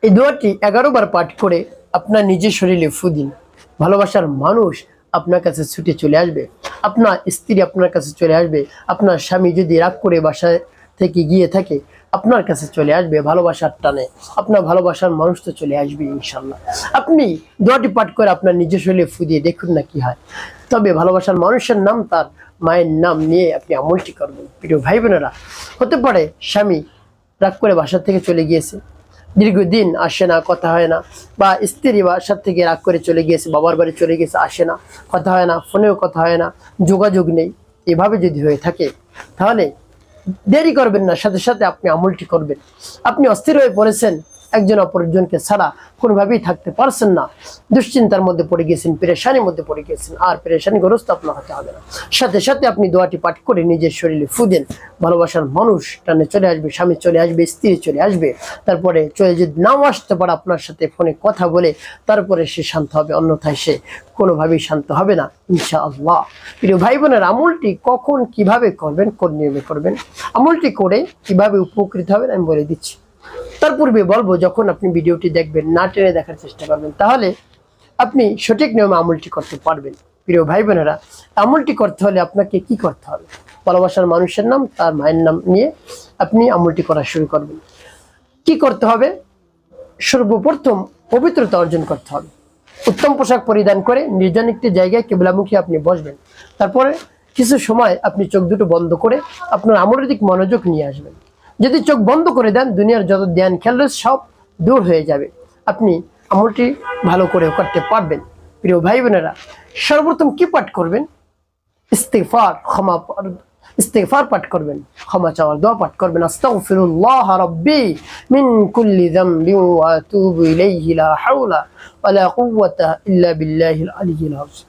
এই দোয়াটি 11 বার পাঠ করে আপনার নিজের শরীরে ফু দিন। ভালোবাসার মানুষ আপনার কাছে ছুটে চলে আসবে, আপনার স্ত্রী আপনার কাছে চলে আসবে, আপনার স্বামী যদি রাগ করে বাসায় থেকে গিয়ে থাকে আপনার কাছে চলে আসবে ভালোবাসার টানে, আপনার ভালোবাসার মানুষ তো চলে আসবে ইনশাল্লাহ। আপনি দোয়াটি পাঠ করে আপনার নিজের শরীরে ফু দিয়ে দেখুন না কি হয়। তবে ভালোবাসার মানুষের নাম তার মায়ের নাম নিয়ে আপনি আমলটি করবেন। প্রিয় ভাই বোনেরা, হতে পারে স্বামী রাগ করে বাসা থেকে চলে গিয়েছে, দীর্ঘদিন আসে না, কথা হয় না, বা স্ত্রী বাসার থেকে রাগ করে চলে গিয়েছে, বাবার বাড়ি চলে গেছে, আসে না, কথা হয় না, ফোনেও কথা হয় না, যোগাযোগ নেই, এভাবে যদি হয়ে থাকে তাহলে দেরি করবেন না, সাথে সাথে আপনি আমলটি করবেন। আপনি অস্থির হয়ে পড়েছেন, একজন অপরজনকে ছাড়া কোনোভাবেই থাকতে পারছেন না, দুশ্চিন্তার মধ্যে পড়ে গিয়েছেন, পেরেশানির মধ্যে পড়ে গিয়েছেন, আর পেরেশানিগ্রস্ত আপনার হতে হবে না। সাথে সাথে আপনি দোয়াটি পাঠ করে নিজের শরীরে ফু দেন, ভালোবাসার মানুষ টানে চলে আসবে, স্বামী চলে আসবে, স্ত্রী চলে আসবে। তারপরে চলে যদি নাও আসতে পারে আপনার সাথে ফোনে কথা বলে তারপরে সে শান্ত হবে, অন্যথায় সে কোনোভাবেই শান্ত হবে না ইনশাআল্লাহ। প্রিয় ভাই বোনের, আমলটি কখন কিভাবে করবেন, কোন নিয়মে করবেন, আমলটি করে কিভাবে উপকৃত হবেন আমি বলে দিচ্ছি। তার পূর্বে বলবো, যখন আপনি ভিডিওটি দেখবেন না টেনে দেখার চেষ্টা করবেন, তাহলে আপনি সঠিক নিয়মে আমলটি করতে পারবেন। প্রিয় ভাই বোনেরা, আমলটি করতে হলে আপনাকে কি করতে হবে? ভালোবাসার মানুষের নাম তার মায়ের নাম নিয়ে আপনি আমলটি করা শুরু করবেন। কি করতে হবে? সর্বপ্রথম পবিত্রতা অর্জন করতে হবে। উত্তম পোশাক পরিধান করে নির্জন একটি জায়গায় কিবলামুখী আপনি বসবেন। তারপরে কিছু সময় আপনি চোখ দুটো বন্ধ করে আপনার আমলের দিক মনোযোগ নিয়ে আসবেন। যদি চোখ বন্ধ করে দেন, দুনিয়ার যত ধ্যান খেয়াল সব দূর হয়ে যাবে, আপনি আমলটি ভালো করে করতে পারবেন। প্রিয় ভাই বোনেরা, সর্বপ্রথম কি পাঠ করবেন? ইস্তিগফার পাঠ করবেন, ক্ষমা চাওয়ার দোয়া পাঠ করবেন। আস্তাগফিরুল্লাহ রাব্বি মিন কুল্লি যামবি ওয়া আতুবু ইলাইহি লা হাওলা ওয়া লা কুওয়াতা ইল্লা বিল্লাহিল আলিয়্যিল আযীম।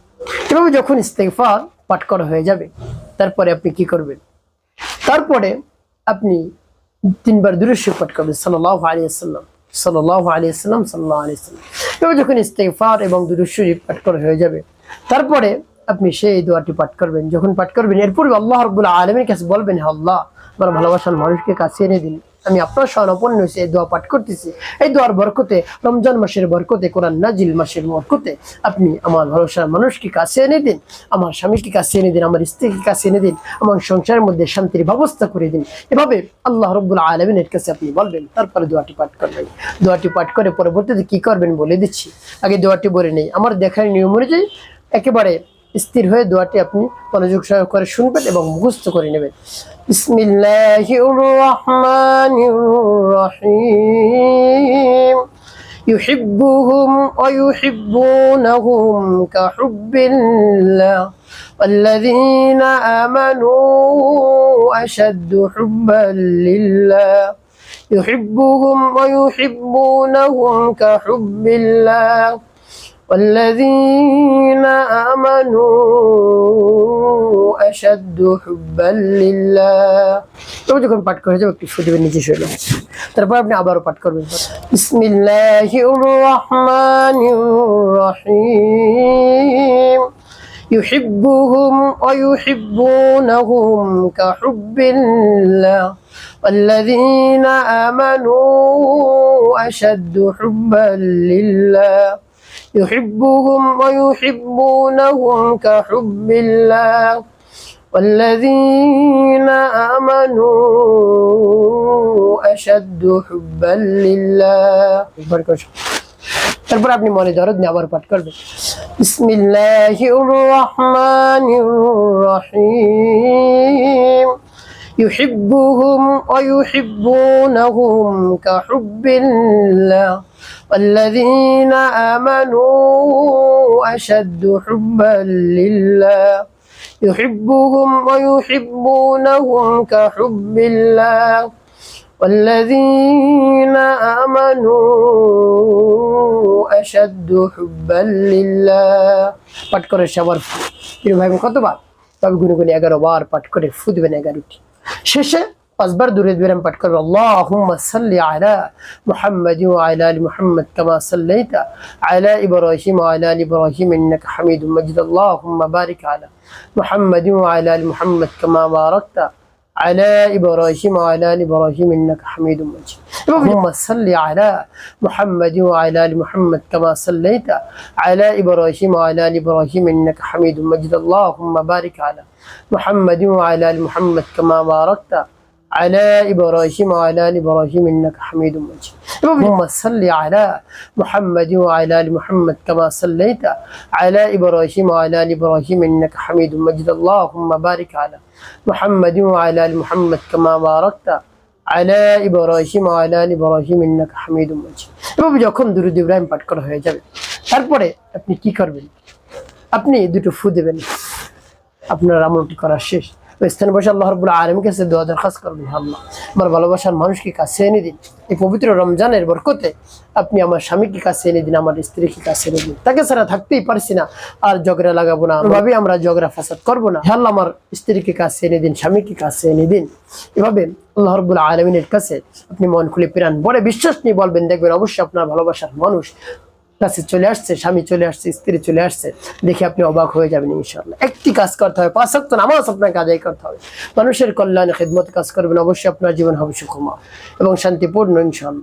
এভাবে যখন ইস্তিগফার পাঠ করা হয়ে যাবে, তারপরে আপনি কি করবেন? তারপরে আপনি 3 বার দুরূদ শরীফ পাঠ করবেন, সাল্লাল্লাহু আলাইহি ওয়াসাল্লাম, সাল্লাল্লাহু আলাইহি ওয়াসাল্লাম, সাল্লাল্লাহু আলাইহি ওয়াসাল্লাম। এভাবে যখন ইস্তিগফার এবং দুরূদ শরীফ পাঠ করা হয়ে যাবে, তারপরে আপনি সেই দোয়াটি পাঠ করবেন। যখন পাঠ করবেন, এরপর আল্লাহ রাব্বুল আলামিনের কাছে বলবেন, হে আল্লাহ, আমার ভালোবাসার মানুষকে কাছে এনে দিন, আমি আপনার শরণাপন্ন হয়েছি, এই দোয়া পাঠ করতেছি। এই দোয়ার বরকতে, রমজান মাসের বরকতে, কোরআন নাজিল মাসের বরকতে আপনি আমার ভালোবাসার মানুষকে কাছে এনে দিন, আমার স্বামীকে কাছে এনে দিন, আমার স্ত্রীকে কাছে এনে দিন, আমার সংসারের মধ্যে শান্তির ব্যবস্থা করে দিন। এভাবে আল্লাহ রাব্বুল আলামিনের কাছে আপনি বলবেন, তারপরে দোয়াটি পাঠ করবেন। দোয়াটি পাঠ করে পরবর্তীতে কি করবেন বলে দিচ্ছি, আগে দোয়াটি বলে নেই। আমার দেখার নিয়ম অনুযায়ী একেবারে স্থির হয়ে দোয়াটি আপনি মনোযোগ সহকারে শুনবেন এবং মুখস্থ করে নেবেন। বিসমিল্লাহির রহমানির রহিম। ইউহিব্বুহুম ওয়া ইউহিব্বুনাহুম কাহুব্বিল্লাহ ওয়াল্লাযীনা আমানু আশাদ্দু হুব্বাল লিল্লাহ। ইউহিব্বুহুম ওয়া ইউহিব্বুনাহুম কাহুব্বিল্লাহ والذين آمنوا أشد حبا لله। তো যখন পাঠ করে যাবে একটু শুনবেন নিচে শুনে, তারপর আপনি আবারও পাঠ করবেন। বিসমিল্লাহির রহমানির রহিম। يحبهم ويحبونهم كحب الله والذين آمنوا أشد حبا لله يحبهم ويحبونهم كحب الله والذين آمنوا أشد حبا لله। তারপর আপনি মনে দরদ নিয়ে আবার পাঠ করবেন। বিসমিল্লাহির রহমানির রহিম। يحبهم ويحبونهم كحب الله والذين آمنوا أشد حبا لله يحبهم ويحبونهم كحب الله والذين آمنوا أشد حبا لله। পাঠ করে সবার প্রিয় ভাই কতবার? তবে গুনে গুনে 11 বার পাঠ করে ফু দিবেন 11টি। শেষে 5 বার দুরূদ বিরাম পাঠ করবেন। আল্লাহুম্মা সাল্লি আলা মুহাম্মাদিন ওয়া আলা আলি মুহাম্মাদ কামা সাল্লাইতা আলা ইব্রাহিম ওয়া আলা আলি ইব্রাহিম ইন্নাকা হামিদুম মাজিদ। আল্লাহুম্মা বারিক আলা মুহাম্মাদিন ওয়া আলা আলি মুহাম্মাদ কামা বারাকতা على إبراهيم وعلى آل إبراهيم إنك حميد مجيد. اللهم صل على محمد وعلى آل محمد كما صليت على إبراهيم وعلى آل إبراهيم إنك حميد مجيد. اللهم بارك على محمد وعلى آل محمد كما باركت على إبراهيم وعلى آل إبراهيم إنك حميد مجيد. اللهم صل على محمد وعلى آل محمد كما صليت على إبراهيم وعلى آل إبراهيم إنك حميد مجيد. اللهم بارك على محمد وعلى آل محمد كما باركت على إبراهيم وعلى آل إبراهيم إنك حميد مجيد. এভাবে যখন দুরূদ ইব্রাহিম পাঠ করা হয়ে যাবে তারপরে আপনি কি করবেন? আপনি দুটো ফু দেবেন। আপনার আমলটি করা শেষ। ওই স্থানে বসে আল্লাহ রাব্বুল আলামিনের কাছে দোয়া দরখাস্ত করবেন, আল্লাহ আমার ভালোবাসার মানুষকে কাছে এনে দিন। এই পবিত্র রমজানের বরকতে আপনি আমার স্বামীকে কাছে এনে দিন, আমার স্ত্রীকে কাছে এনে দিন। তাকে ছাড়া থাকতেই পারছি না, আর ঝগড়া লাগাবো না, ভাবে আমরা ঝগড়া ফাসাদ করবো না। আল্লাহ আমার স্ত্রীকে কাছে এনে দিন, স্বামীকে কাছে এনে দিন। এভাবে আল্লাহ রাব্বুল আলামিনের কাছে আপনি মন খুলে প্রাণ ভরে বিশ্বাস নিয়ে বলবেন, দেখবেন অবশ্যই আপনার ভালোবাসার মানুষ কাছে চলে আসছে, স্বামী চলে আসছে, স্ত্রী চলে আসছে। দেখে আপনি অবাক হয়ে যাবেন ইনশাআল্লাহ। একটি কাজ করতে হবে, 5 ওয়াক্ত নামাজ আপনাকে আদায় করতে হবে, মানুষের কল্যাণে খিদমত কাজ করবেন, অবশ্যই আপনার জীবন হবে সুখময় এবং শান্তিপূর্ণ ইনশাআল্লাহ।